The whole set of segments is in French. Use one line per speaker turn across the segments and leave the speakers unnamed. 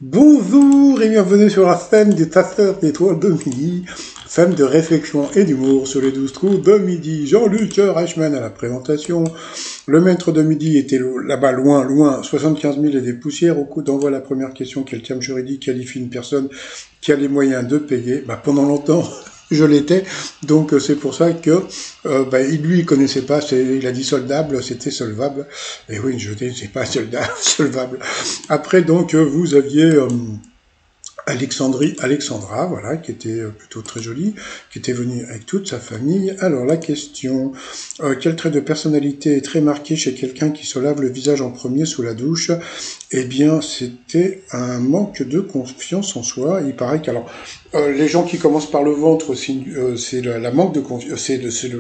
Bonjour et bienvenue sur la scène des tasseurs d'étoiles de midi, scène de réflexion et d'humour sur les 12 trous de midi. Jean-Luc Reichmann à la présentation. Le maître de midi était là-bas loin, 75 000 et des poussières. Au coup d'envoi, la première question, quel terme juridique qualifie une personne qui a les moyens de payer? Pendant longtemps, je l'étais, donc c'est pour ça que lui il connaissait pas, il a dit soldable, c'était solvable, et oui, je dis c'est pas soldable, solvable. Après donc vous aviez Alexandra, voilà, qui était plutôt très jolie, qui était venue avec toute sa famille. Alors la question, quel trait de personnalité est très marqué chez quelqu'un qui se lave le visage en premier sous la douche? Eh bien, c'était un manque de confiance en soi. Il paraît qu'alors, les gens qui commencent par le ventre, c'est la manque de confiance, c'est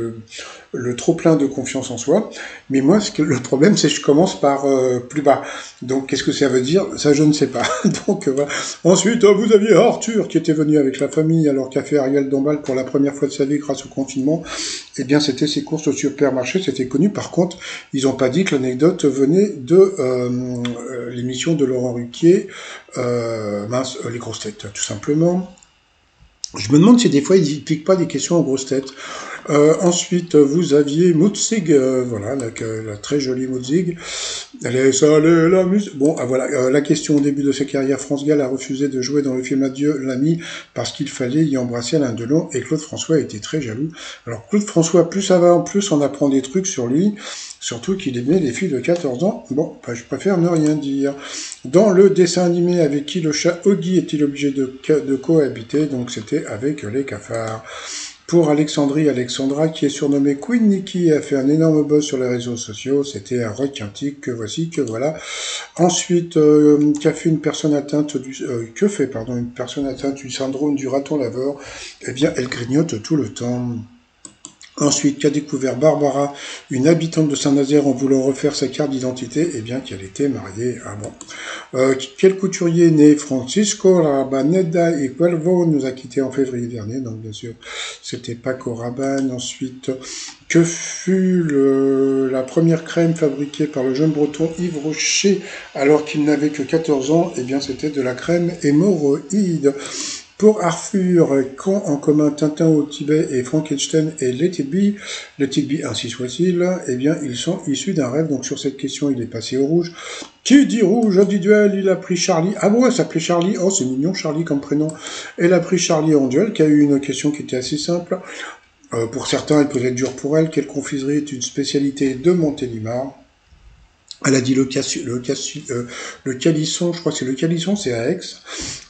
le trop plein de confiance en soi. Mais moi, le problème, c'est que je commence par plus bas. Donc, qu'est-ce que ça veut dire? Ça, je ne sais pas. Donc, voilà. Ensuite, vous aviez Arthur qui était venu avec la famille alors qu'a fait Ariel Dombal pour la première fois de sa vie grâce au confinement. Eh bien, c'était ses courses au supermarché, c'était connu. Par contre, ils n'ont pas dit que l'anecdote venait de l'émission de Laurent Ruquier, les grosses têtes, tout simplement. Je me demande si des fois ils ne piquent pas des questions aux grosses têtes. Ensuite, vous aviez Mutzig, voilà, la très jolie Mutzig. Allez, ça, allez, la musique. Bon, voilà, la question au début de sa carrière, France Gall a refusé de jouer dans le film Adieu l'ami parce qu'il fallait y embrasser Alain Delon et Claude François était très jaloux. Alors Claude François, plus ça va, en plus on apprend des trucs sur lui, surtout qu'il aimait les filles de 14 ans. Bon, je préfère ne rien dire. Dans le dessin animé, avec qui le chat Oggy est-il obligé de cohabiter? Donc c'était avec les cafards. Pour Alexandra, qui est surnommée Queen Nikki, a fait un énorme buzz sur les réseaux sociaux. C'était un requintique, que voici, que voilà. Ensuite, qu'a fait une personne atteinte une personne atteinte du syndrome du raton laveur? Eh bien, elle grignote tout le temps. Ensuite, qu'a découvert Barbara, une habitante de Saint-Nazaire, en voulant refaire sa carte d'identité? Eh bien, qu'elle était mariée. Ah bon. Quel couturier né Francisco Rabaneda et Cuervo nous a quittés en février dernier, donc bien sûr, c'était Paco Rabanne. Ensuite, que fut la première crème fabriquée par le jeune breton Yves Rocher alors qu'il n'avait que 14 ans? Eh bien, c'était de la crème hémorroïde. Pour Arthur, qu'ont en commun Tintin au Tibet et Frankenstein et Let It Be, ainsi soit-il? Eh bien, ils sont issus d'un rêve, donc sur cette question, il est passé au rouge. Qui dit rouge, dit duel, il a pris Charlie. Ah bon, elle s'appelait Charlie. Oh, c'est mignon, Charlie comme prénom. Elle a pris Charlie en duel, qui a eu une question qui était assez simple. Pour certains, elle peut être dure pour elle. Quelle confiserie est une spécialité de Montélimar? Elle a dit le calisson, je crois que c'est le calisson, c'est à Aix.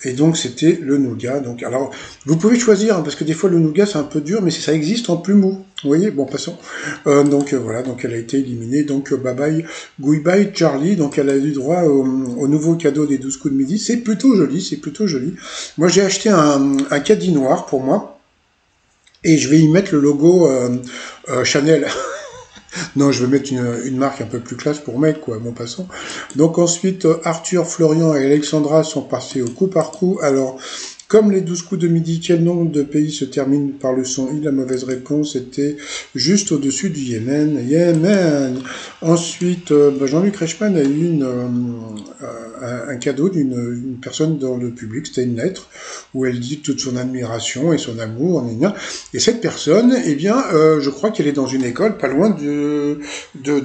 Et donc, c'était le nougat. Donc, alors, vous pouvez choisir, hein, parce que des fois, le nougat, c'est un peu dur, mais ça existe en plus mou. Vous voyez? Bon, passons. Voilà, donc elle a été éliminée. Donc, bye bye, goodbye Charlie. Donc, elle a eu droit au nouveau cadeau des 12 coups de midi. C'est plutôt joli, c'est plutôt joli. Moi, j'ai acheté un caddie noir pour moi. Et je vais y mettre le logo Chanel. Non, je vais mettre une marque un peu plus classe pour mec, quoi, bon passons. Donc ensuite, Arthur, Florian et Alexandra sont passés au coup par coup. Alors, comme les 12 coups de midi, quel nombre de pays se termine par le son I? La mauvaise réponse était juste au-dessus du Yémen. Yémen. Ensuite, Jean-Luc Reichmann a eu un cadeau d'une personne dans le public. C'était une lettre où elle dit toute son admiration et son amour. Et cette personne, eh bien, je crois qu'elle est dans une école pas loin de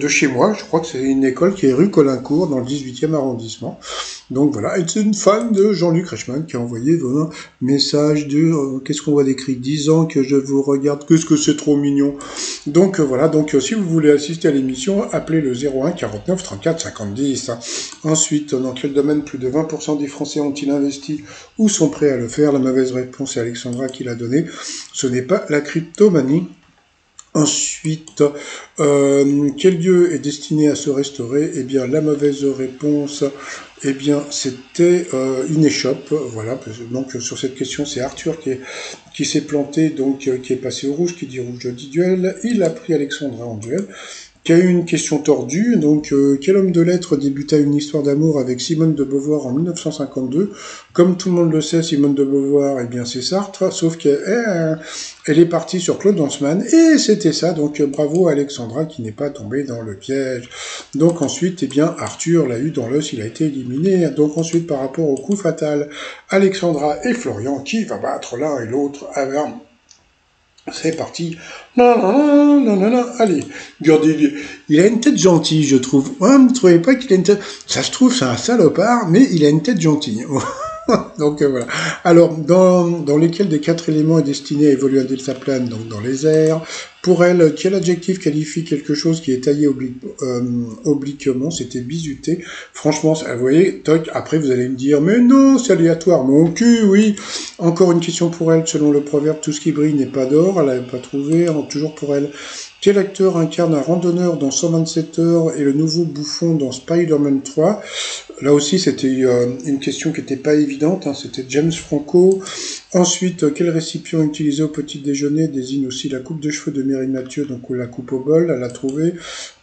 chez moi. Je crois que c'est une école qui est rue Colincourt, dans le 18e arrondissement. Donc voilà, et c'est une fan de Jean-Luc Reichmann qui a envoyé un message de qu'est-ce qu'on voit d'écrit 10 ans que je vous regarde, qu'est-ce que c'est trop mignon. Donc voilà, donc si vous voulez assister à l'émission, appelez le 01 49 34 50 10. Ensuite, dans quel domaine plus de 20% des Français ont-ils investi ou sont prêts à le faire? La mauvaise réponse est Alexandra qui l'a donnée. Ce n'est pas la cryptomanie. Ensuite, quel lieu est destiné à se restaurer? Eh bien, la mauvaise réponse, eh bien, c'était une échoppe. Voilà. Donc, sur cette question, c'est Arthur qui s'est planté, donc qui est passé au rouge, qui dit rouge dit duel. Il a pris Alexandra en duel. qui a eu une question tordue. Donc, quel homme de lettres débuta une histoire d'amour avec Simone de Beauvoir en 1952? Comme tout le monde le sait, Simone de Beauvoir, eh bien, c'est Sartre, sauf qu'elle elle est partie sur Claude Lanzmann, et c'était ça. Donc, bravo à Alexandra qui n'est pas tombée dans le piège. Donc, ensuite, eh bien, Arthur l'a eu dans l'os, il a été éliminé. Donc, ensuite, par rapport au coup fatal, Alexandra et Florian, qui va battre l'un et l'autre? C'est parti. Non, non, non, non, non, non. Allez, regardez, il a une tête gentille, je trouve. Ouais, vous ne trouvez pas qu'il a une tête... Ça se trouve, c'est un salopard, mais il a une tête gentille. Donc voilà. Alors, dans lesquels des 4 éléments est destiné à évoluer un deltaplane, donc dans les airs. Pour elle, quel adjectif qualifie quelque chose qui est taillé obliquement? C'était bisuté. Franchement, vous voyez, toc, après vous allez me dire, mais non, c'est aléatoire, mon cul, oui. Encore une question pour elle, selon le proverbe, tout ce qui brille n'est pas d'or, elle n'avait pas trouvé, toujours pour elle. Quel acteur incarne un randonneur dans 127 heures et le nouveau bouffon dans Spider-Man 3? Là aussi, c'était une question qui n'était pas évidente, hein, c'était James Franco. Ensuite, quel récipient utilisé au petit déjeuner désigne aussi la coupe de cheveux de Mireille Mathieu, donc la coupe au bol, elle l'a trouvé.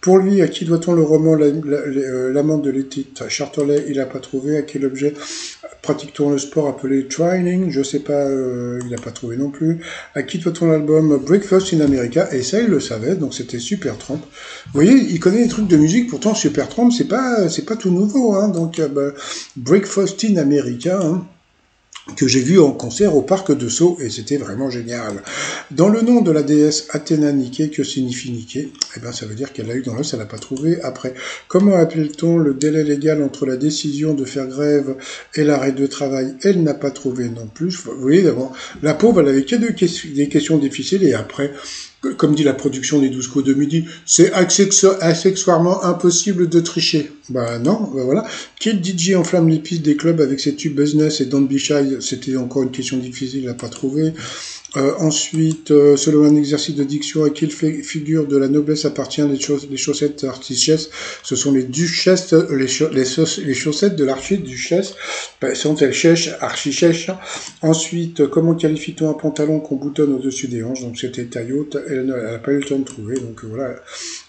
Pour lui, à qui doit-on le roman L'amant de l'été Chartolet? Il n'a pas trouvé. À quel objet pratique-t-on le sport appelé training? Je sais pas, il n'a pas trouvé non plus. À qui doit-on l'album Breakfast in America? Et ça, il le savait, donc c'était Supertramp. Vous voyez, il connaît des trucs de musique, pourtant Supertramp, c'est pas tout nouveau, hein. Donc, Breakfast in America, hein, que j'ai vu en concert au parc de Sceaux, et c'était vraiment génial. Dans le nom de la déesse Athéna Niké, que signifie Niké? Eh bien, ça veut dire qu'elle l'a eu dans l'os, elle l'a pas trouvé. Après, comment appelle-t-on le délai légal entre la décision de faire grève et l'arrêt de travail? Elle n'a pas trouvé non plus. Vous voyez, d'abord, la pauvre, elle avait que des questions difficiles, et après, comme dit la production des 12 coups de midi, c'est accessoirement impossible de tricher. Bah non, bah voilà. Quel DJ enflamme les pistes des clubs avec ses tubes Business et Don't Be Shy? C'était encore une question difficile, il n'a pas trouvé. Ensuite, selon un exercice de diction, à quelle figure de la noblesse appartient les chaussettes archichesses? Ce sont les duchesses, les chaussettes de l'archiduchesse. Sont-elles chèches, archichèches? Ensuite, comment qualifie-t-on un pantalon qu'on boutonne au-dessus des hanches? Donc c'était taille haute, elle n'a pas eu le temps de trouver, donc voilà,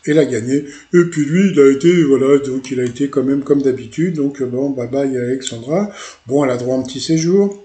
elle a gagné. Et puis lui, il a été, voilà, donc il a été quand même comme d'habitude, donc bon, bye bye Alexandra. Bon, elle a droit à un petit séjour.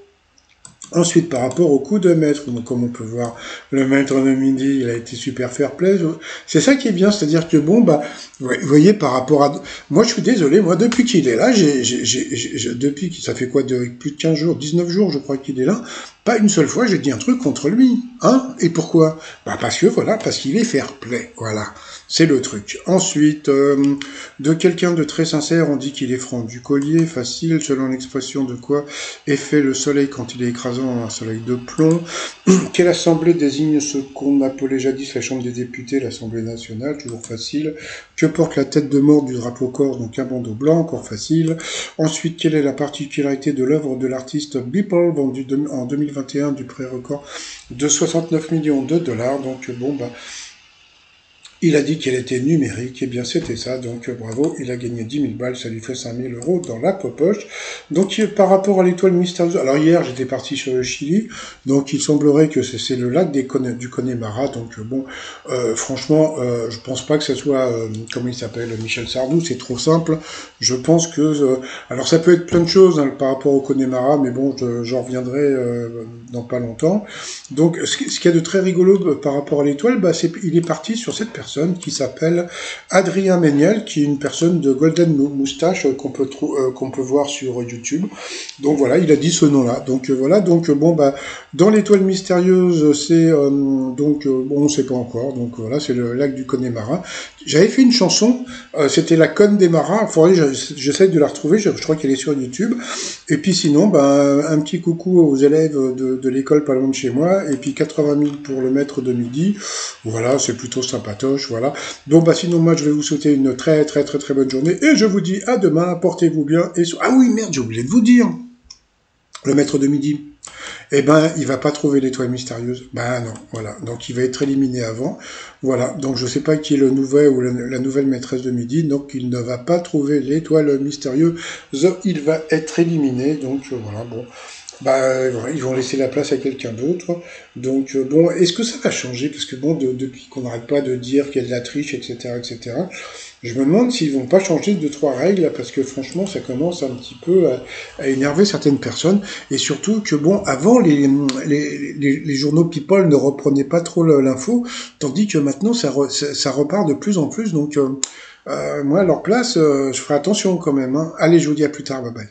Ensuite, par rapport au coup de maître, donc comme on peut voir, le maître de midi, il a été super fair-play. C'est ça qui est bien, c'est-à-dire que bon, bah, vous voyez, par rapport à... Moi, je suis désolé, moi, depuis qu'il est là, depuis qu'il, ça fait quoi, plus de 15 jours, 19 jours, je crois qu'il est là, pas une seule fois, j'ai dit un truc contre lui, hein? Et pourquoi? Bah, parce que, voilà, parce qu'il est fair-play, voilà. C'est le truc. Ensuite, de quelqu'un de très sincère, on dit qu'il est franc. Du collier, facile, selon l'expression de quoi est fait le soleil quand il est écrasant, un soleil de plomb. Quelle assemblée désigne ce qu'on appelait jadis la Chambre des députés, l'Assemblée nationale, toujours facile. Que porte la tête de mort du drapeau corse, donc un bandeau blanc, encore facile. Ensuite, quelle est la particularité de l'œuvre de l'artiste Beeple, vendue en 2021 du pré-record de 69 millions de dollars. Donc bon, bah... Il a dit qu'elle était numérique, et bien c'était ça, donc bravo, il a gagné 10 000 balles, ça lui fait 5 000 € dans la poche. Donc par rapport à l'étoile mystérieuse, alors hier j'étais parti sur le Chili, donc il semblerait que c'est le lac du Connemara, donc bon, franchement, je pense pas que ce soit, comment il s'appelle, Michel Sardou, c'est trop simple, je pense que, alors ça peut être plein de choses hein, par rapport au Connemara, mais bon, j'en reviendrai dans pas longtemps. Donc ce qu'il y a de très rigolo par rapport à l'étoile, bah, il est parti sur cette personne qui s'appelle Adrien Méniel, qui est une personne de Golden Moustache qu'on peut voir sur YouTube. Donc voilà, il a dit ce nom-là. Donc voilà, donc bon bah dans l'étoile mystérieuse, c'est donc bon on sait pas encore. Donc voilà, c'est le lac du Connemara. J'avais fait une chanson, c'était la Conne des Marins. J'essaie de la retrouver, je crois qu'elle est sur YouTube. Et puis sinon, ben un petit coucou aux élèves de l'école pas loin de chez moi. Et puis 80 000 pour le maître de midi. Voilà, c'est plutôt sympatoche. Voilà. Donc bah sinon moi je vais vous souhaiter une très très très très bonne journée. Et je vous dis à demain, portez-vous bien. Ah oui merde, j'ai oublié de vous dire. Le maître de midi. Eh ben, il va pas trouver l'étoile mystérieuse. Ben non, voilà. Donc il va être éliminé avant. Voilà. Donc je sais pas qui est le nouvel ou la nouvelle maîtresse de midi. Donc il ne va pas trouver l'étoile mystérieuse. Il va être éliminé. Donc voilà, bon. Bah, ils vont laisser la place à quelqu'un d'autre. Donc, bon, est-ce que ça va changer? Parce que bon, depuis qu'on n'arrête pas de dire qu'il y a de la triche, etc., etc., je me demande s'ils vont pas changer deux, trois règles, parce que franchement, ça commence un petit peu à énerver certaines personnes. Et surtout que, bon, avant, les journaux People ne reprenaient pas trop l'info, tandis que maintenant, ça repart de plus en plus. Donc, moi, à leur place, je ferai attention quand même, hein. Allez, je vous dis à plus tard, bye bye.